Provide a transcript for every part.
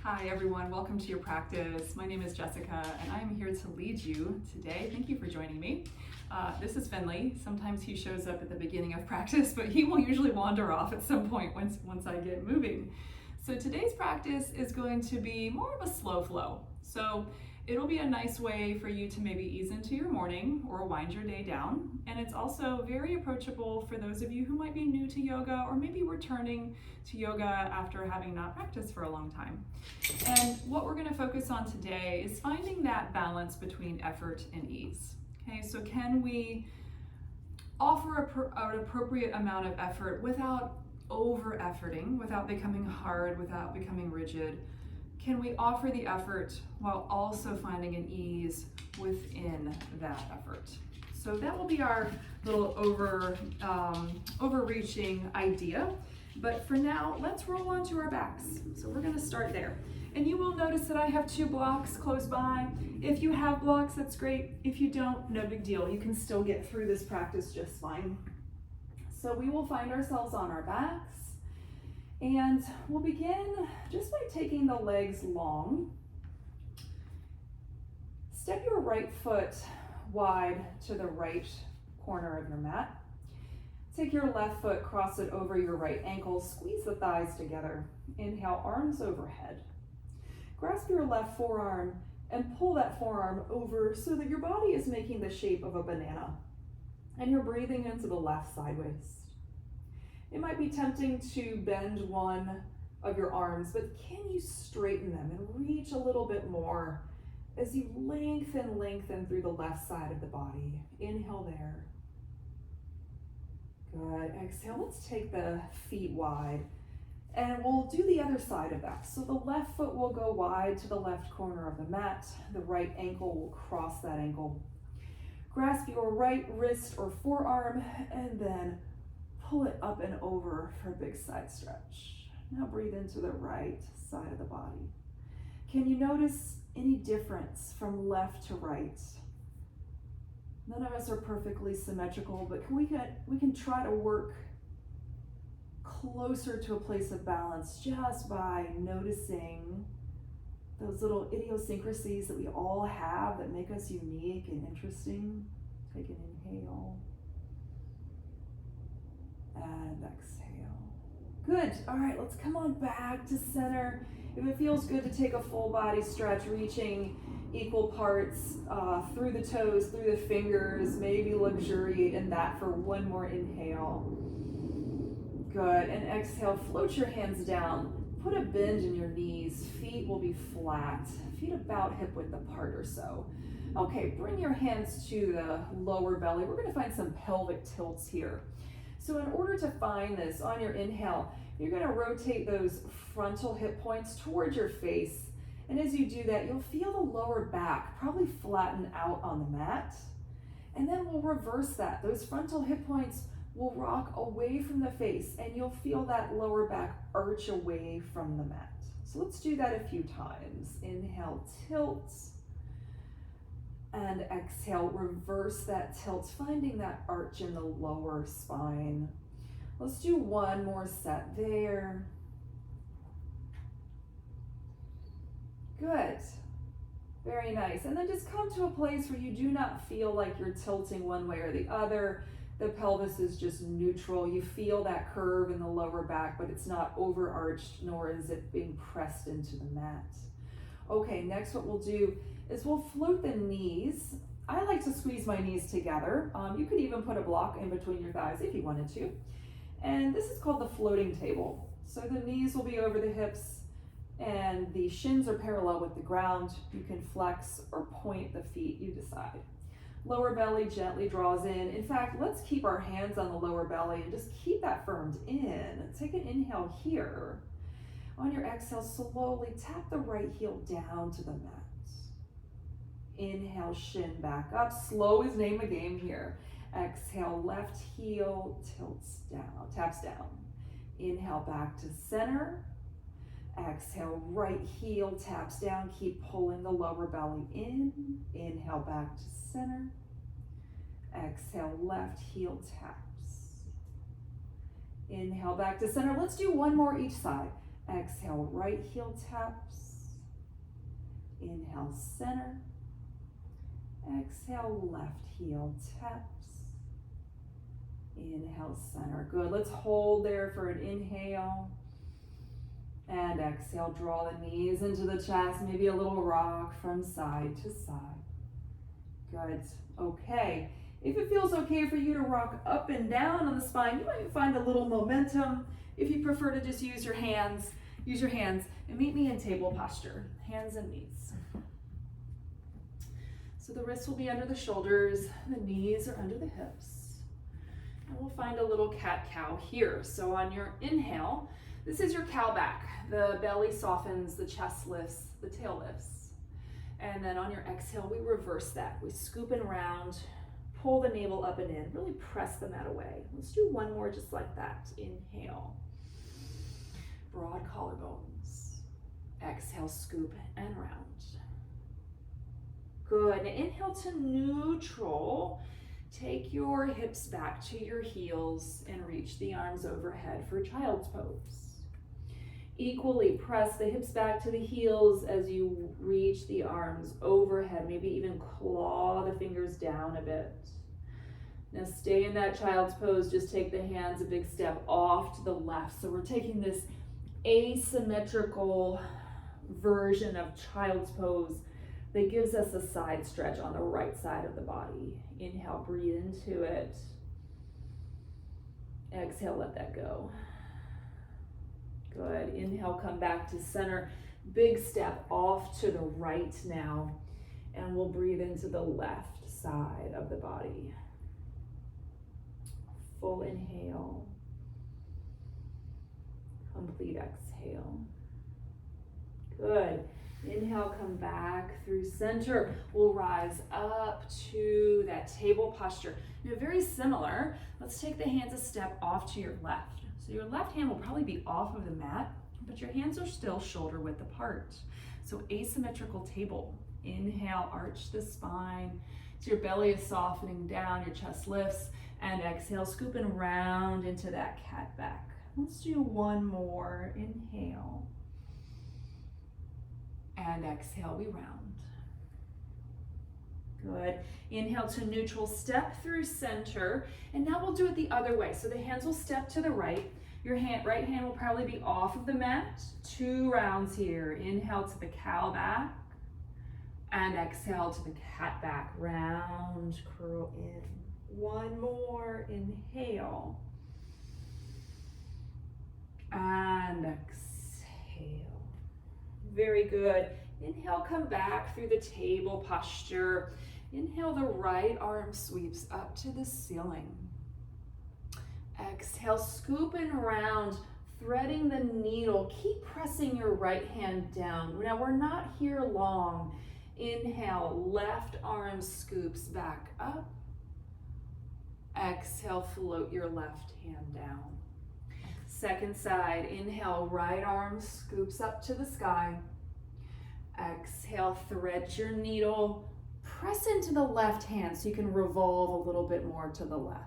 Hi everyone, welcome to your practice. My name is Jessica and I am here to lead you today. Thank you for joining me. This is Finley. Sometimes he shows up at the beginning of practice, but he will usually wander off at some point once I get moving. So today's practice is going to be more of a slow flow. So it'll be a nice way for you to maybe ease into your morning or wind your day down. And it's also very approachable for those of you who might be new to yoga or maybe returning to yoga after having not practiced for a long time. And what we're going to focus on today is finding that balance between effort and ease. Okay, so can we offer an appropriate amount of effort without over-efforting, without becoming hard, without becoming rigid? Can we offer the effort while also finding an ease within that effort? So that will be our little overreaching idea. But for now, let's roll onto our backs. So we're going to start there. And you will notice that I have 2 blocks close by. If you have blocks, that's great. If you don't, no big deal. You can still get through this practice just fine. So we will find ourselves on our backs. And we'll begin just by taking the legs long. Step your right foot wide to the right corner of your mat. Take your left foot, cross it over your right ankle, squeeze the thighs together. Inhale, arms overhead. Grasp your left forearm and pull that forearm over so that your body is making the shape of a banana. And you're breathing into the left sideways. It might be tempting to bend one of your arms, but can you straighten them and reach a little bit more as you lengthen through the left side of the body? Inhale there. Good. Exhale. Let's take the feet wide and we'll do the other side of that. So the left foot will go wide to the left corner of the mat. The right ankle will cross that ankle. Grasp your right wrist or forearm and then pull it up and over for a big side stretch. Now breathe into the right side of the body. Can you notice any difference from left to right? None of us are perfectly symmetrical, but we can try to work closer to a place of balance just by noticing those little idiosyncrasies that we all have that make us unique and interesting. Take an inhale. And exhale. Good. All right, let's come on back to center. If it feels good to take a full body stretch, reaching equal parts through the toes, through the fingers, maybe luxuriate in that for one more inhale. Good. And exhale, float your hands down. Put a bend in your knees. Feet will be flat. Feet about hip width apart or so. Okay, bring your hands to the lower belly. We're going to find some pelvic tilts here. So in order to find this, on your inhale, you're going to rotate those frontal hip points towards your face. And as you do that, you'll feel the lower back probably flatten out on the mat. And then we'll reverse that. Those frontal hip points will rock away from the face and you'll feel that lower back arch away from the mat. So let's do that a few times. Inhale, tilt. And exhale, reverse that tilt, finding that arch in the lower spine. Let's do one more set there. Good. Very nice. And then just come to a place where you do not feel like you're tilting one way or the other. The pelvis is just neutral. You feel that curve in the lower back, but it's not overarched, nor is it being pressed into the mat. Okay, next what we'll do is we'll float the knees. I like to squeeze my knees together. You could even put a block in between your thighs if you wanted to. And this is called the floating table. So the knees will be over the hips and the shins are parallel with the ground. You can flex or point the feet, you decide. Lower belly gently draws in. In fact, let's keep our hands on the lower belly and just keep that firmed in. Take an inhale here. On your exhale, slowly tap the right heel down to the mat. Inhale, shin back up. Slow is name of the game here. Exhale, left heel tilts down, taps down. Inhale, back to center. Exhale, right heel taps down. Keep pulling the lower belly in. Inhale, back to center. Exhale, left heel taps. Inhale, back to center. Let's do one more each side. Exhale, right heel taps. Inhale, center. Exhale, left heel taps. Inhale, center. Good. Let's hold there for an inhale. And exhale, draw the knees into the chest. Maybe a little rock from side to side. Good. Okay. If it feels okay for you to rock up and down on the spine, you might find a little momentum. If you prefer to just use your hands and meet me in table posture, hands and knees. So the wrists will be under the shoulders, the knees are under the hips. And we'll find a little cat-cow here. So on your inhale, this is your cow back. The belly softens, the chest lifts, the tail lifts. And then on your exhale, we reverse that. We scoop and round, pull the navel up and in, really press the mat away. Let's do one more just like that. Inhale, broad collarbones. Exhale, scoop and round. Good. Now inhale to neutral. Take your hips back to your heels and reach the arms overhead for child's pose. Equally press the hips back to the heels as you reach the arms overhead. Maybe even claw the fingers down a bit. Now stay in that child's pose. Just take the hands a big step off to the left. So we're taking this asymmetrical version of child's pose that gives us a side stretch on the right side of the body. Inhale, breathe into it. Exhale, let that go. Good. Inhale, come back to center. Big step off to the right now. And we'll breathe into the left side of the body. Full inhale. Complete exhale. Good. Inhale, come back through center. We'll rise up to that table posture. Now, very similar. Let's take the hands a step off to your left. So your left hand will probably be off of the mat, but your hands are still shoulder width apart. So asymmetrical table. Inhale, arch the spine. So your belly is softening down, your chest lifts, and exhale, scoop and round into that cat back. Let's do one more. Inhale. And exhale, we round. Good. Inhale to neutral, step through center. And now we'll do it the other way. So the hands will step to the right. Your right hand will probably be off of the mat. 2 rounds here. Inhale to the cow back. And exhale to the cat back. Round, curl in. One more. Inhale. And exhale. Very good. Inhale, come back through the table posture. Inhale, the right arm sweeps up to the ceiling. Exhale, scoop and round, threading the needle. Keep pressing your right hand down. Now, we're not here long. Inhale, left arm scoops back up. Exhale, float your left hand down. Second side, inhale, right arm scoops up to the sky. Exhale, thread your needle. Press into the left hand so you can revolve a little bit more to the left.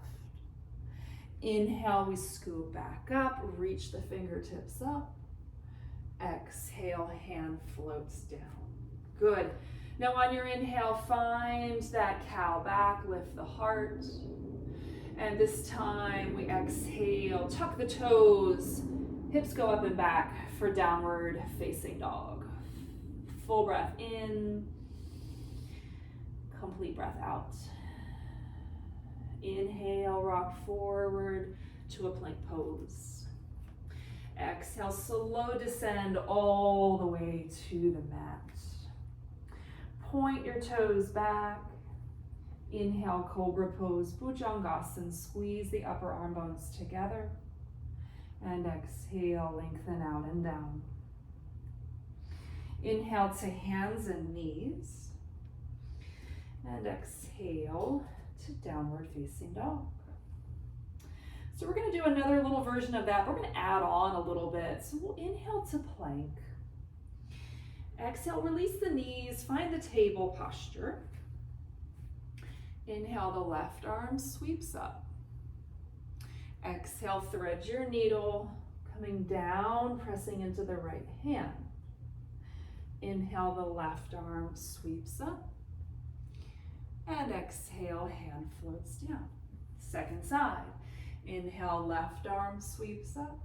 Inhale, we scoop back up, reach the fingertips up. Exhale, hand floats down. Good. Now on your inhale, find that cow back, lift the heart. And this time we exhale, tuck the toes, hips go up and back for downward facing dog. Full breath in, complete breath out. Inhale, rock forward to a plank pose. Exhale, slow descend all the way to the mat. Point your toes back. Inhale, cobra pose, bhujangasana. Squeeze the upper arm bones together. And exhale, lengthen out and down. Inhale to hands and knees. And exhale to downward facing dog. So we're going to do another little version of that. We're going to add on a little bit. So we'll inhale to plank. Exhale, release the knees, find the table posture. Inhale, the left arm sweeps up. Exhale, thread your needle, coming down, pressing into the right hand. Inhale, the left arm sweeps up. And exhale, hand floats down. Second side. Inhale, left arm sweeps up.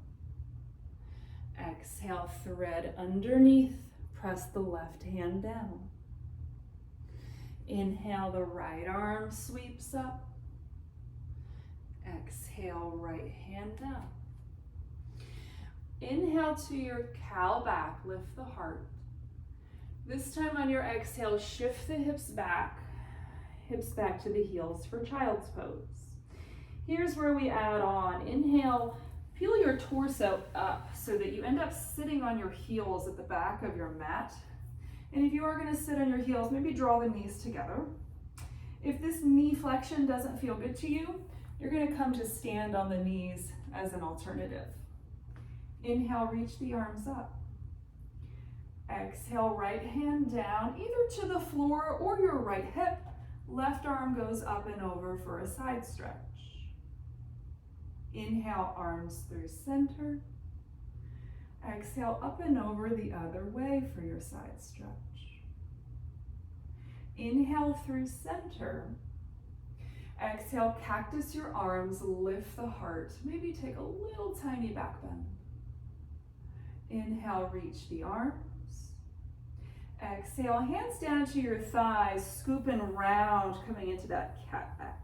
Exhale, thread underneath. Press the left hand down. Inhale, the right arm sweeps up. Exhale, right hand down. Inhale to your cow back, lift the heart. This time on your exhale, shift the hips back to the heels for child's pose. Here's where we add on. Inhale, peel your torso up so that you end up sitting on your heels at the back of your mat. And if you are going to sit on your heels, maybe draw the knees together. If this knee flexion doesn't feel good to you, you're going to come to stand on the knees as an alternative. Inhale, reach the arms up. Exhale, right hand down, either to the floor or your right hip. Left arm goes up and over for a side stretch. Inhale, arms through center. Exhale, up and over the other way for your side stretch. Inhale through center. Exhale, cactus your arms, lift the heart. Maybe take a little tiny back bend. Inhale, reach the arms. Exhale, hands down to your thighs, scoop and round, coming into that cat back.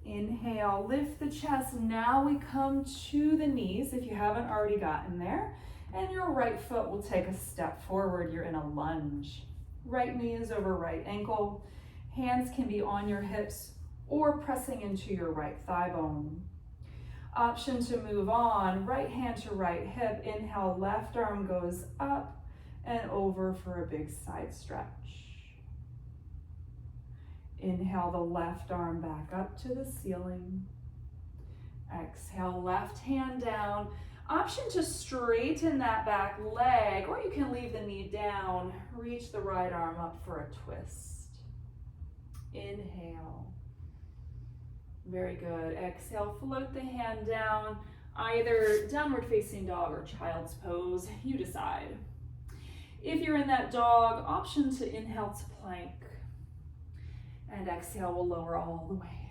Inhale, lift the chest. Now we come to the knees if you haven't already gotten there. And your right foot will take a step forward. You're in a lunge. Right knee is over right ankle. Hands can be on your hips or pressing into your right thigh bone. Option to move on, right hand to right hip. Inhale, left arm goes up and over for a big side stretch. Inhale, the left arm back up to the ceiling. Exhale, left hand down. Option to straighten that back leg, or you can leave the knee down. Reach the right arm up for a twist. Inhale. Very good. Exhale, float the hand down, either downward facing dog or child's pose. You decide. If you're in that dog, option to inhale to plank. And exhale, we'll lower all the way.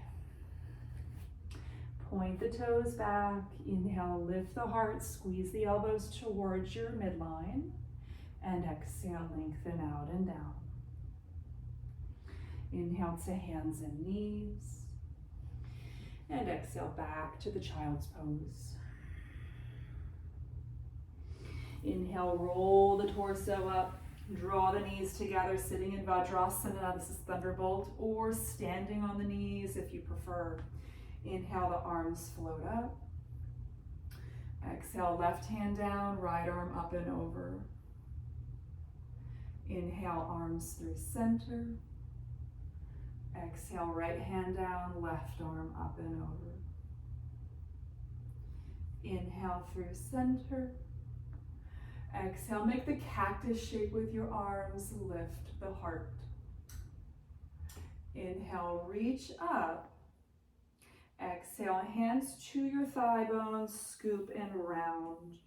Point the toes back. Inhale, lift the heart, squeeze the elbows towards your midline. And exhale, lengthen out and down. Inhale to hands and knees. And exhale back to the child's pose. Inhale, roll the torso up. Draw the knees together, sitting in Vajrasana. This is Thunderbolt, or standing on the knees if you prefer. Inhale, the arms float up. Exhale, left hand down, right arm up and over. Inhale, arms through center. Exhale, right hand down, left arm up and over. Inhale through center. Exhale, make the cactus shape with your arms, lift the heart. Inhale, reach up. Exhale, hands to your thigh bones, scoop and round.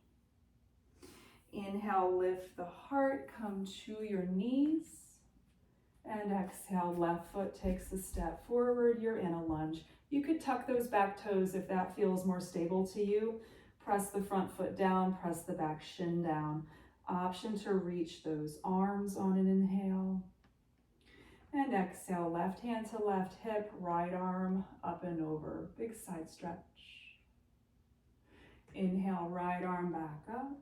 Inhale, lift the heart, come to your knees. And exhale, left foot takes a step forward, you're in a lunge. You could tuck those back toes if that feels more stable to you. Press the front foot down, press the back shin down. Option to reach those arms on an inhale. And exhale, left hand to left hip, right arm up and over. Big side stretch. Inhale, right arm back up.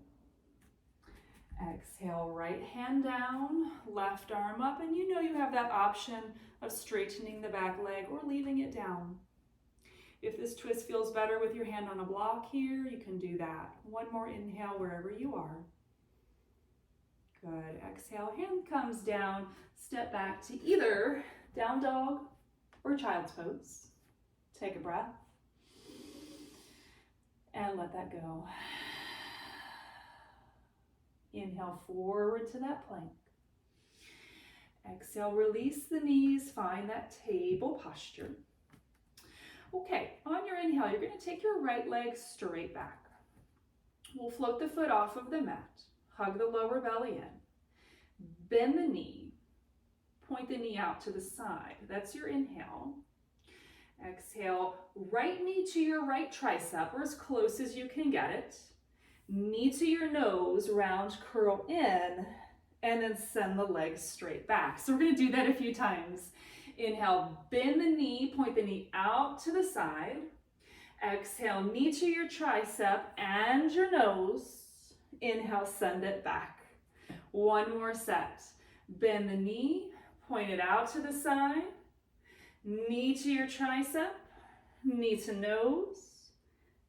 Exhale, right hand down, left arm up, and you know you have that option of straightening the back leg or leaving it down. If this twist feels better with your hand on a block here, you can do that. One more inhale wherever you are. Good. Exhale, hand comes down, step back to either down dog or child's pose. Take a breath and let that go. Inhale forward to that plank. Exhale, release the knees, find that table posture. Okay, on your inhale, you're going to take your right leg straight back. We'll float the foot off of the mat. hug the lower belly in. Bend the knee, point the knee out to the side. That's your inhale. Exhale, right knee to your right tricep, or as close as you can get it. Knee to your nose, round curl in, and then send the legs straight back. So we're gonna do that a few times. Inhale, bend the knee, point the knee out to the side. Exhale, knee to your tricep and your nose. Inhale, send it back. One more set. Bend the knee, point it out to the side. Knee to your tricep, knee to nose,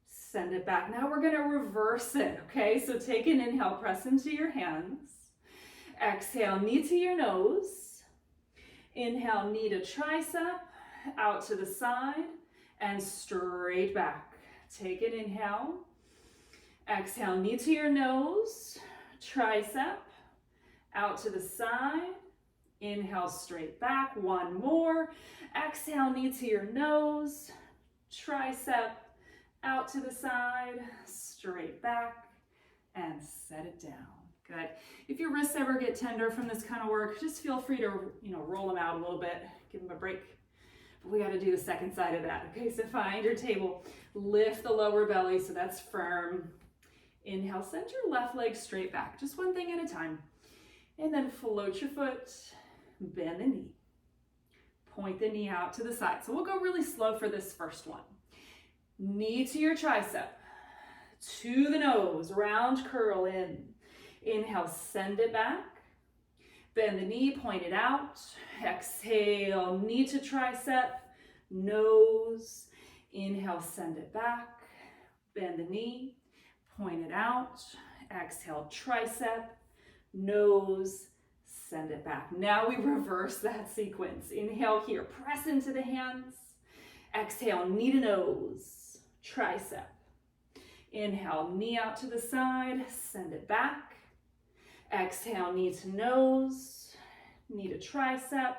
send it back. Now we're gonna reverse it, okay? So take an inhale, press into your hands. Exhale, knee to your nose. Inhale, knee to tricep, out to the side, and straight back. Take an inhale. Exhale, knee to your nose, tricep, out to the side. Inhale, straight back. One more. Exhale, knee to your nose, tricep, out to the side, straight back, and set it down. Good. If your wrists ever get tender from this kind of work, just feel free to, roll them out a little bit, give them a break. But we got to do the second side of that. Okay, so find your table, lift the lower belly so that's firm. Inhale, send your left leg straight back, just one thing at a time. And then float your foot, bend the knee. Point the knee out to the side. So we'll go really slow for this first one. Knee to your tricep, to the nose, round curl in. Inhale, send it back. Bend the knee, point it out. Exhale, knee to tricep, nose. Inhale, send it back. Bend the knee, point it out. Exhale, tricep, nose, send it back. Now we reverse that sequence. Inhale here, press into the hands. Exhale, knee to nose, tricep. Inhale, knee out to the side, send it back. Exhale, knee to nose, knee to tricep,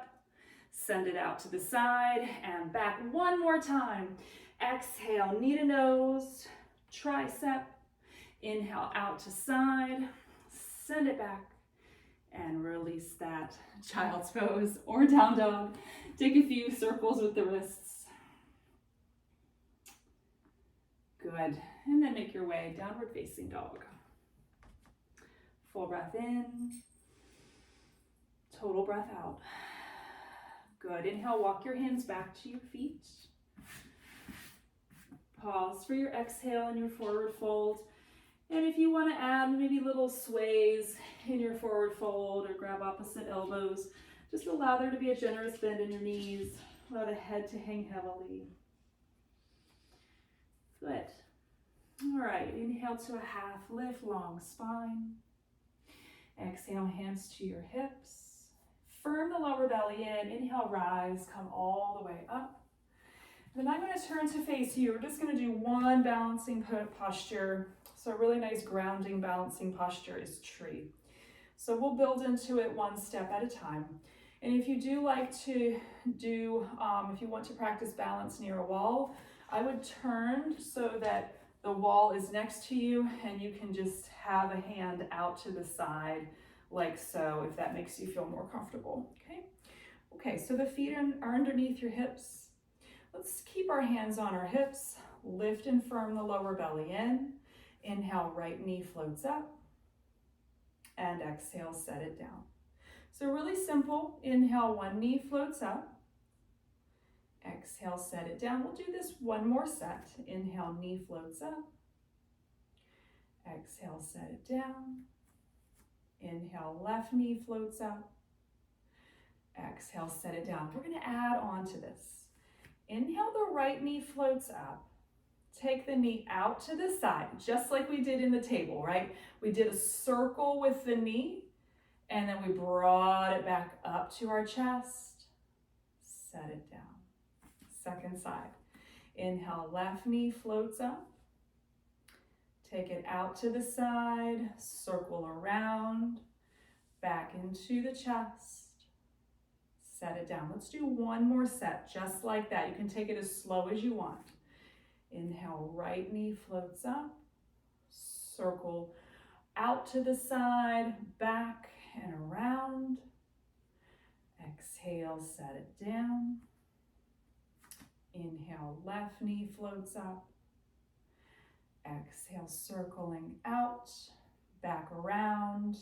send it out to the side and back one more time. Exhale, knee to nose, tricep. Inhale, out to side, send it back. And release that, child's pose or down dog. Take a few circles with the wrists. Good, and then make your way downward facing dog. Full breath in, total breath out. Good, inhale, walk your hands back to your feet. Pause for your exhale and your forward fold. And if you want to add maybe little sways in your forward fold or grab opposite elbows, just allow there to be a generous bend in your knees. Allow the head to hang heavily. Good. All right, inhale to a half lift, long spine. Exhale, hands to your hips. Firm the lower belly in. Inhale, rise, come all the way up. Then I'm going to turn to face you. We're just going to do one balancing posture. So a really nice grounding balancing posture is tree. So we'll build into it one step at a time. And if you do like to do, if you want to practice balance near a wall, I would turn so that the wall is next to you and you can just have a hand out to the side like so, if that makes you feel more comfortable, okay? Okay, so the feet are underneath your hips. Let's keep our hands on our hips. Lift and firm the lower belly in. Inhale, right knee floats up. And exhale, set it down. So really simple. Inhale, one knee floats up. Exhale, set it down. We'll do this one more set. Inhale, knee floats up. Exhale, set it down. Inhale, left knee floats up. Exhale, set it down. We're going to add on to this. Inhale, the right knee floats up. Take the knee out to the side, just like we did in the table, right? We did a circle with the knee, and then we brought it back up to our chest. Set it down. Second side. Inhale, left knee floats up. Take it out to the side, circle around, back into the chest. Set it down. Let's do one more set, just like that. You can take it as slow as you want. Inhale, right knee floats up, circle out to the side, back and around. Exhale, set it down. Inhale, left knee floats up. Exhale, circling out, back around,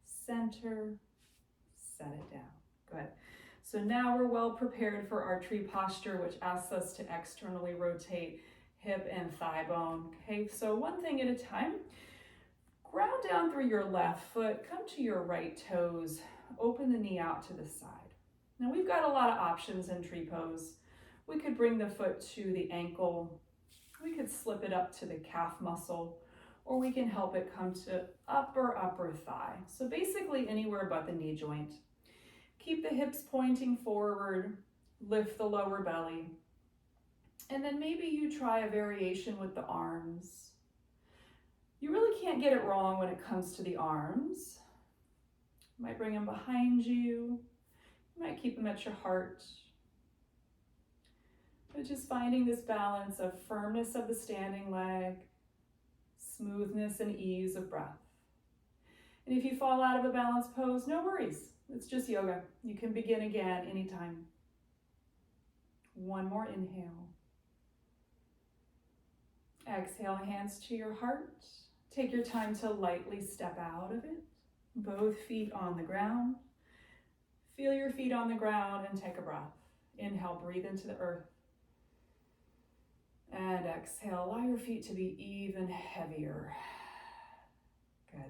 center, set it down. Good. So now we're well prepared for our tree posture, which asks us to externally rotate hip and thigh bone. Okay, so one thing at a time. Ground down through your left foot, come to your right toes, open the knee out to the side. Now we've got a lot of options in tree pose. We could bring the foot to the ankle, we could slip it up to the calf muscle, or we can help it come to upper thigh. So basically anywhere but the knee joint. Keep the hips pointing forward, lift the lower belly, and then maybe you try a variation with the arms. You really can't get it wrong when it comes to the arms. You might bring them behind you. You might keep them at your heart. But just finding this balance of firmness of the standing leg, smoothness and ease of breath. And if you fall out of a balanced pose, no worries. It's just yoga. You can begin again anytime. One more inhale. Exhale, hands to your heart. Take your time to lightly step out of it. Both feet on the ground. Feel your feet on the ground and take a breath. Inhale, breathe into the earth. And exhale, allow your feet to be even heavier. Good.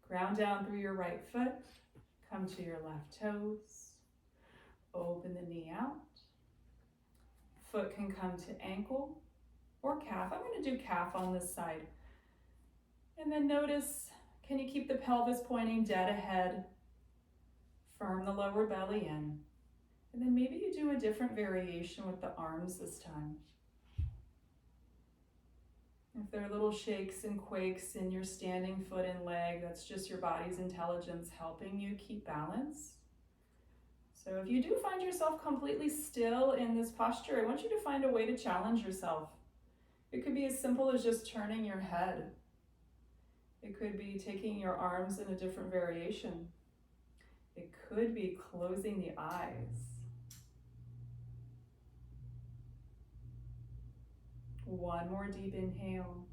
Ground down through your right foot. Come to your left toes. Open the knee out. Foot can come to ankle or calf. I'm going to do calf on this side. And then notice, can you keep the pelvis pointing dead ahead? Firm the lower belly in. And then maybe you do a different variation with the arms this time. If there are little shakes and quakes in your standing foot and leg, that's just your body's intelligence helping you keep balance. So if you do find yourself completely still in this posture, I want you to find a way to challenge yourself. It could be as simple as just turning your head. It could be taking your arms in a different variation. It could be closing the eyes. One more deep inhale.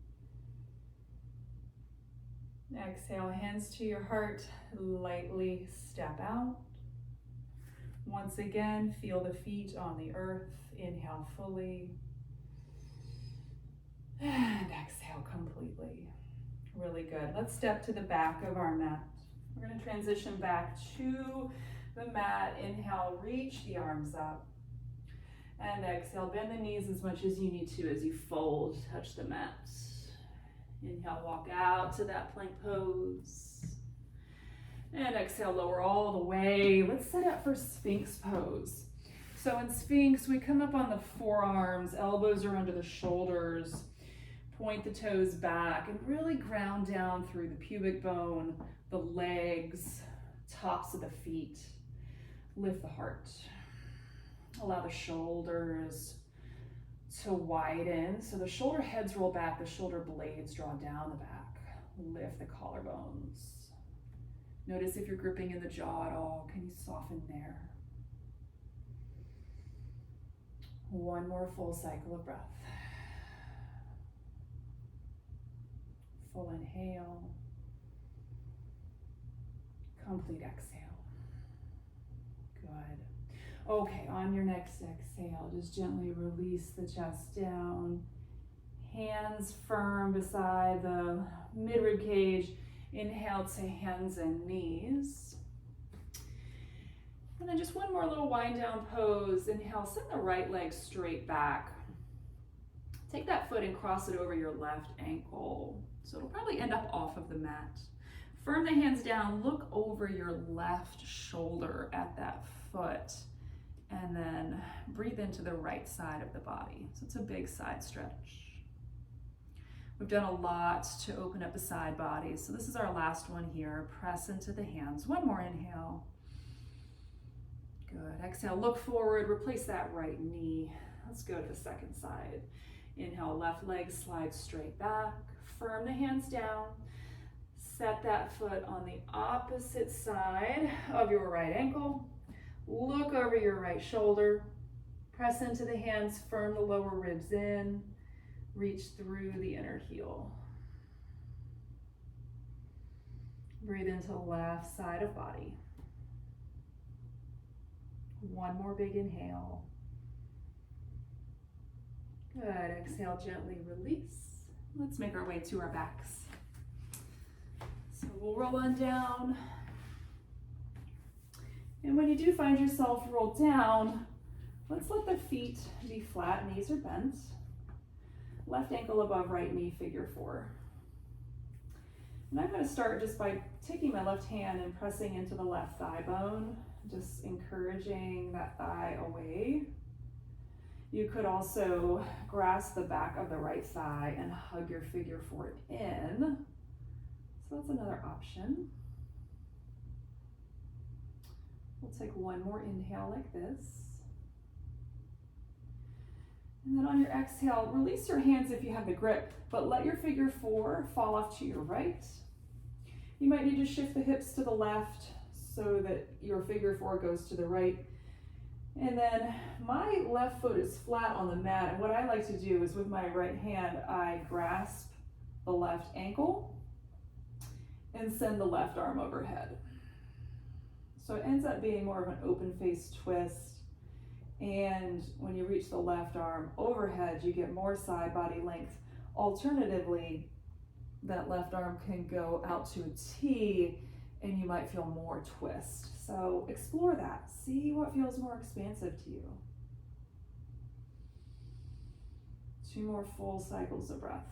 Exhale, hands to your heart, lightly step out. Once again, feel the feet on the earth. Inhale fully. And exhale completely. Really good. Let's step to the back of our mat. We're going to transition back to the mat. Inhale, reach the arms up. And exhale, bend the knees as much as you need to as you fold, touch the mat. Inhale, walk out to that plank pose. And exhale, lower all the way. Let's set up for Sphinx pose. So in Sphinx, we come up on the forearms, elbows are under the shoulders. Point the toes back and really ground down through the pubic bone, the legs, tops of the feet. Lift the heart. Allow the shoulders to widen. So the shoulder heads roll back, the shoulder blades draw down the back. Lift the collarbones. Notice if you're gripping in the jaw at all. Can you soften there? One more full cycle of breath. Full inhale. Complete exhale. Good. Okay, on your next exhale, just gently release the chest down. Hands firm beside the mid-rib cage. Inhale to hands and knees. And then just one more little wind down pose. Inhale, send the right leg straight back. Take that foot and cross it over your left ankle. So it'll probably end up off of the mat. Firm the hands down, look over your left shoulder at that foot. And then breathe into the right side of the body. So it's a big side stretch. We've done a lot to open up the side body. So this is our last one here. Press into the hands. One more inhale. Good. Exhale, look forward, replace that right knee. Let's go to the second side. Inhale, left leg slides straight back. Firm the hands down. Set that foot on the opposite side of your right ankle. Look over your right shoulder. Press into the hands, firm the lower ribs in. Reach through the inner heel. Breathe into the left side of body. One more big inhale. Good. Exhale, gently release. Let's make our way to our backs. So we'll roll on down. And when you do find yourself rolled down, let's let the feet be flat, knees are bent. Left ankle above right knee, figure four. And I'm going to start just by taking my left hand and pressing into the left thigh bone, just encouraging that thigh away. You could also grasp the back of the right thigh and hug your figure four in. So that's another option. We'll take one more inhale like this. And then on your exhale, release your hands if you have the grip, but let your figure four fall off to your right. You might need to shift the hips to the left so that your figure four goes to the right. And then my left foot is flat on the mat, and what I like to do is with my right hand, I grasp the left ankle and send the left arm overhead. So it ends up being more of an open face twist. And when you reach the left arm overhead, you get more side body length. Alternatively, that left arm can go out to a T and you might feel more twist. So explore that. See what feels more expansive to you. 2 more full cycles of breath.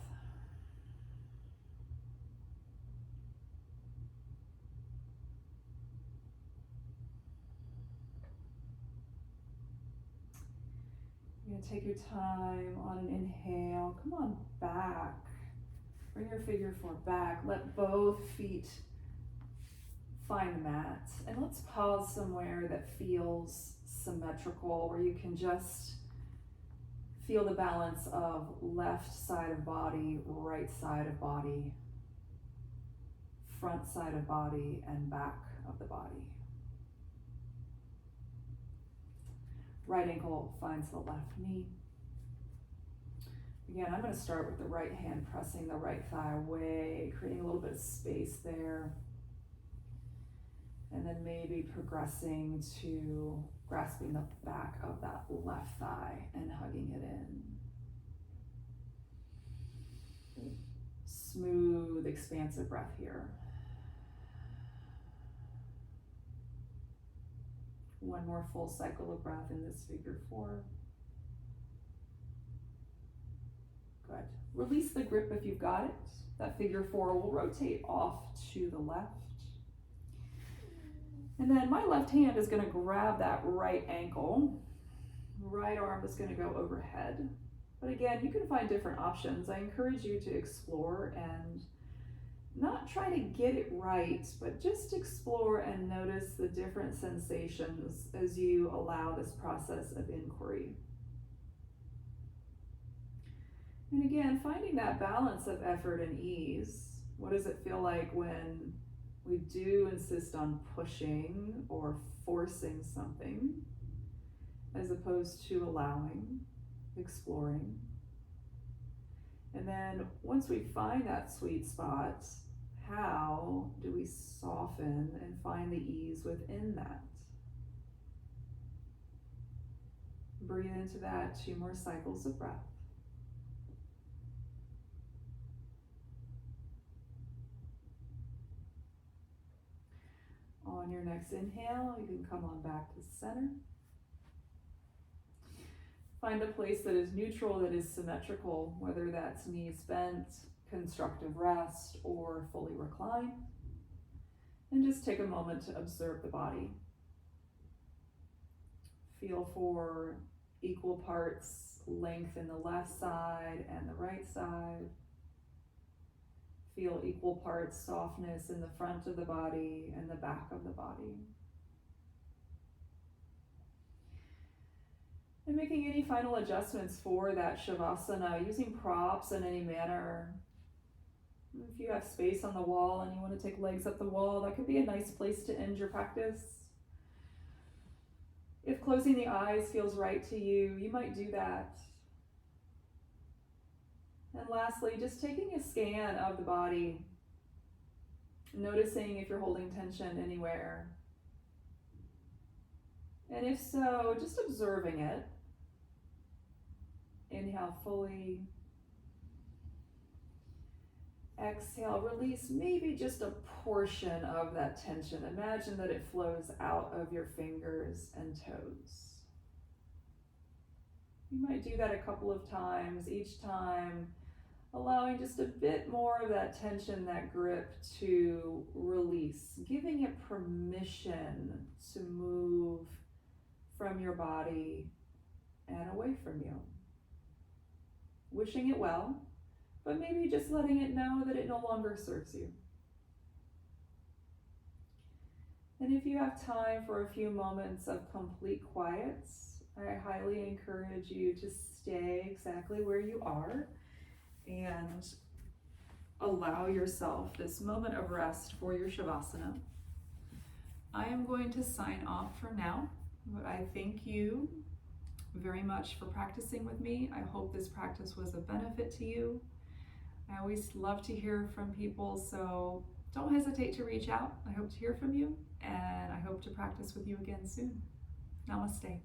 You're gonna take your time on an inhale. Come on back. Bring your figure four back. Let both feet find the mat. And let's pause somewhere that feels symmetrical, where you can just feel the balance of left side of body, right side of body, front side of body, and back of the body. Right ankle finds the left knee. Again, I'm going to start with the right hand pressing the right thigh away, creating a little bit of space there. And then maybe progressing to grasping the back of that left thigh and hugging it in. Smooth, expansive breath here. One more full cycle of breath in this figure four. Good. Release the grip if you've got it. That figure four will rotate off to the left. And then my left hand is going to grab that right ankle. Right arm is going to go overhead. But again, you can find different options. I encourage you to explore and not try to get it right, but just explore and notice the different sensations as you allow this process of inquiry. And again, finding that balance of effort and ease. What does it feel like when we do insist on pushing or forcing something, as opposed to allowing, exploring? And then once we find that sweet spot, how do we soften and find the ease within that? Breathe into that. 2 more cycles of breath. On your next inhale, you can come on back to center. Find a place that is neutral, that is symmetrical, whether that's knees bent, constructive rest, or fully reclined. And just take a moment to observe the body. Feel for equal parts length in the left side and the right side. Feel equal parts softness in the front of the body and the back of the body. And making any final adjustments for that Shavasana, using props in any manner If you have space on the wall and you want to take legs up the wall, that could be a nice place to end your practice. If closing the eyes feels right to you, you might do that. And lastly, just taking a scan of the body, noticing if you're holding tension anywhere. And if so, just observing it. Inhale fully. Exhale, release maybe just a portion of that tension. Imagine that it flows out of your fingers and toes. You might do that a couple of times, each time allowing just a bit more of that tension, that grip to release, giving it permission to move from your body and away from you. Wishing it well, but maybe just letting it know that it no longer serves you. And if you have time for a few moments of complete quiet, I highly encourage you to stay exactly where you are and allow yourself this moment of rest for your Shavasana. I am going to sign off for now, but I thank you very much for practicing with me. I hope this practice was a benefit to you. I always love to hear from people, so don't hesitate to reach out. I hope to hear from you, and I hope to practice with you again soon. Namaste.